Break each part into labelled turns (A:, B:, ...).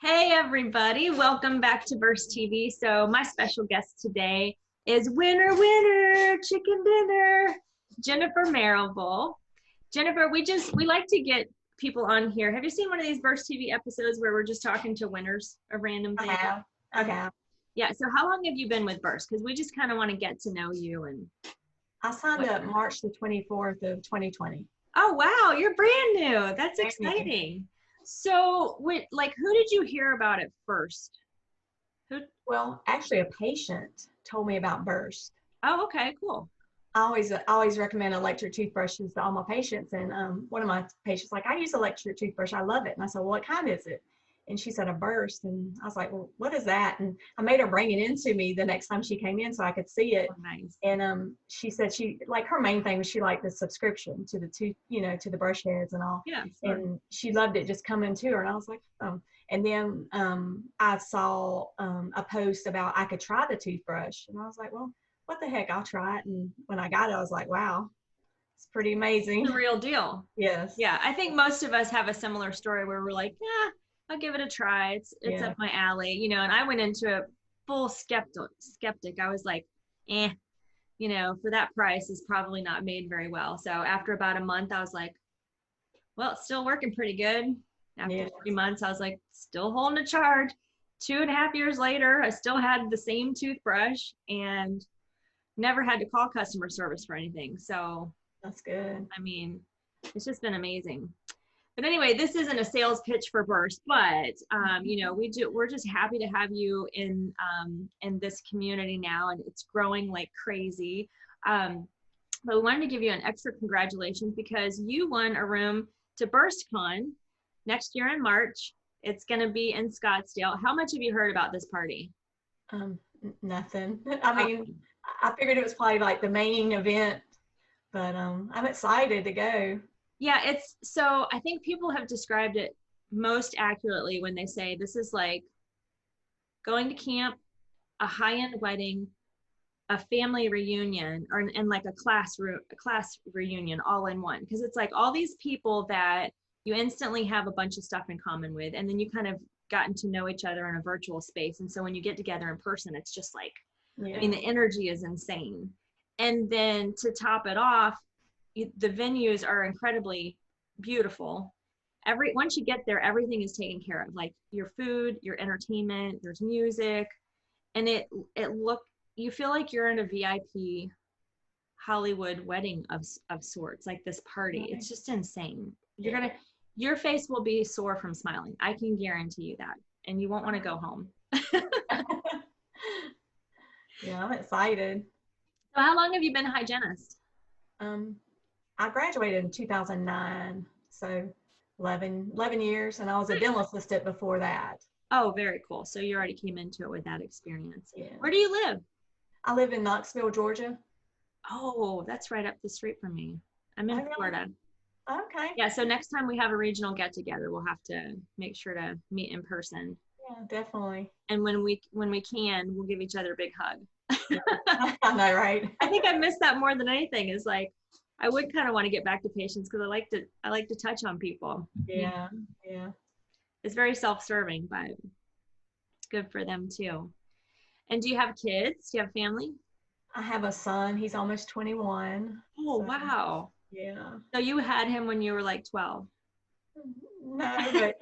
A: Hey everybody, welcome back to Burst TV. So my special guest today is winner chicken dinner, Jennifer Marable. Jennifer, we like to get people on here. Have you seen one of these Burst TV episodes where we're just talking to winners of random things?
B: I have.
A: Yeah, so how long have you been with Burst? Because we just kind of want to get to know you. And
B: I signed up March the 24th of 2020.
A: oh wow, you're brand new. That's
B: Brand new.
A: exciting. So who did you hear about it first?
B: Well, actually, a patient told me about Burst.
A: Oh, okay, cool.
B: I always recommend electric toothbrushes to all my patients. And one of my patients like, I use electric toothbrush. I love it. And I said, well, what kind is it? And she said a Burst. And I was like, well, what is that? And I made her bring it into me the next time she came in so I could see it.
A: Oh, nice.
B: And she said her main thing was she liked the subscription to the to the brush heads and all.
A: Yeah. Sure.
B: And she loved it just coming to her. And I was like, oh. And then I saw a post about I could try the toothbrush. And I was like, well, what the heck, I'll try it. And when I got it, I was like, wow, it's pretty amazing.
A: It's the real deal.
B: Yes.
A: Yeah, I think most of us have a similar story where we're like, yeah, I'll give it a try. It's up my alley, and I went into a full skeptic. I was like, for that price is probably not made very well. So after about a month, I was like, well, it's still working pretty good. After 3 months, I was like, still holding a charge. 2.5 years later, I still had the same toothbrush and never had to call customer service for anything. So
B: that's good.
A: I mean, it's just been amazing. But anyway, this isn't a sales pitch for Burst, but we're just happy to have you in this community now, and it's growing like crazy. But we wanted to give you an extra congratulations because you won a room to BURSTcon next year in March. It's going to be in Scottsdale. How much have you heard about this party?
B: Nothing. I mean, I figured it was probably like the main event, but I'm excited to go.
A: Yeah, so I think people have described it most accurately when they say this is like going to camp, a high-end wedding, a family reunion, and like a class reunion all in one. Because it's like all these people that you instantly have a bunch of stuff in common with, and then you kind of gotten to know each other in a virtual space. And so when you get together in person, it's just like, I mean, the energy is insane. And then to top it off, the venues are incredibly beautiful. Once you get there, everything is taken care of, like your food, your entertainment, there's music, and you feel like you're in a VIP Hollywood wedding of sorts, like this party. It's just insane. Your face will be sore from smiling. I can guarantee you that, and you won't want to go home.
B: Yeah, I'm excited.
A: So how long have you been a hygienist?
B: I graduated in 2009, so 11 years, and I was a dental assistant before that.
A: Oh, very cool. So you already came into it with that experience.
B: Yeah.
A: Where do you live?
B: I live in Knoxville, Georgia.
A: Oh, that's right up the street from me. I'm in Florida.
B: Okay.
A: Yeah, so next time we have a regional get-together, we'll have to make sure to meet in person.
B: Yeah, definitely.
A: And when we can, we'll give each other a big hug.
B: Yeah. I know, right?
A: I think I miss that more than anything. Is like, I would kind of want to get back to patients because I like to touch on people.
B: Yeah, yeah.
A: It's very self-serving, but it's good for them too. And do you have kids? Do you have family?
B: I have a son. He's almost 21.
A: Oh, so, wow.
B: Yeah.
A: So you had him when you were like 12?
B: No, but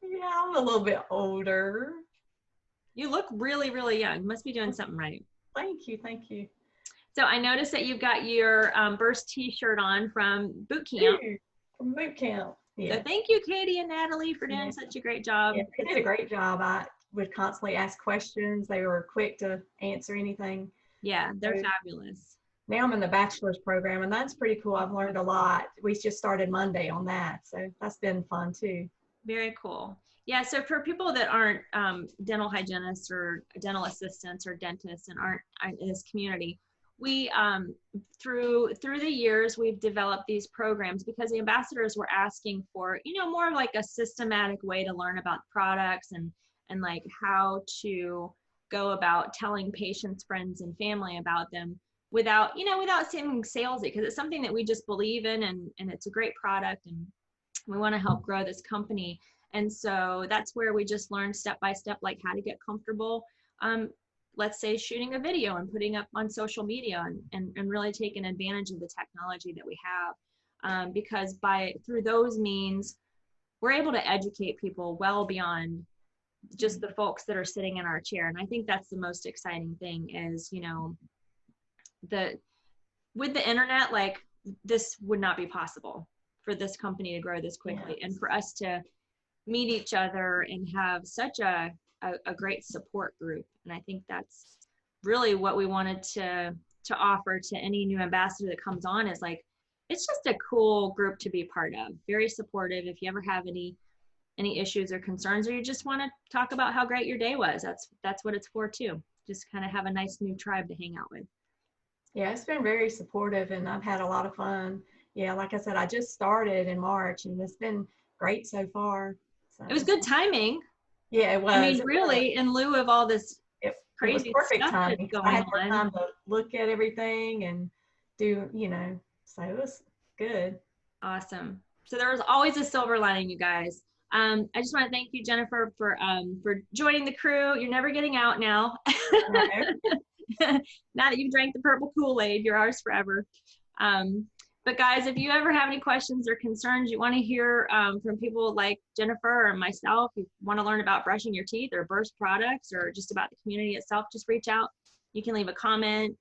B: yeah, I'm a little bit older.
A: You look really, really young. You must be doing something right.
B: Thank you. Thank you.
A: So I noticed that you've got your Burst t-shirt on from boot camp.
B: From boot camp. Yeah.
A: So thank you, Katie and Natalie, for doing such a great job.
B: Yeah, they did a great job. I would constantly ask questions. They were quick to answer anything.
A: Yeah, they're fabulous.
B: Now I'm in the bachelor's program, and that's pretty cool. I've learned a lot. We just started Monday on that, so that's been fun too.
A: Very cool. Yeah, so for people that aren't dental hygienists or dental assistants or dentists and aren't in this community, we through the years we've developed these programs because the ambassadors were asking for more like a systematic way to learn about products and like how to go about telling patients, friends, and family about them without seeming salesy, because it's something that we just believe in, and it's a great product, and we want to help grow this company. And so that's where we just learned step by step, like how to get comfortable. Let's say shooting a video and putting up on social media, and really taking advantage of the technology that we have. Because through those means, we're able to educate people well beyond just the folks that are sitting in our chair. And I think that's the most exciting thing is, you know, with the internet, like this would not be possible for this company to grow this quickly, and for us to meet each other and have such a great support group. And I think that's really what we wanted to offer to any new ambassador that comes on, is like, it's just a cool group to be part of. Very supportive. If you ever have any issues or concerns, or you just want to talk about how great your day was, that's what it's for too. Just kind of have a nice new tribe to hang out with.
B: Yeah, it's been very supportive, and I've had a lot of fun. Yeah, like I said, I just started in March, and it's been great so far. So,
A: it was good timing.
B: Yeah, it was.
A: I mean, really, in lieu of all this crazy
B: it was perfect
A: stuff
B: timing.
A: that's going
B: I had
A: on.
B: time to look at everything and do, you know, so it was good.
A: Awesome. So there was always a silver lining, you guys. I just want to thank you, Jennifer, for joining the crew. You're never getting out now. Now that you've drank the purple Kool-Aid, you're ours forever. But guys, if you ever have any questions or concerns, you want to hear from people like Jennifer or myself, you want to learn about brushing your teeth or Burst products or just about the community itself, just reach out. You can leave a comment.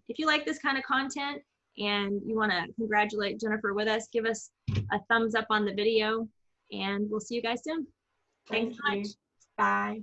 A: If you like this kind of content and you want to congratulate Jennifer with us, give us a thumbs up on the video, and we'll see you guys soon. Thanks so much.
B: Bye.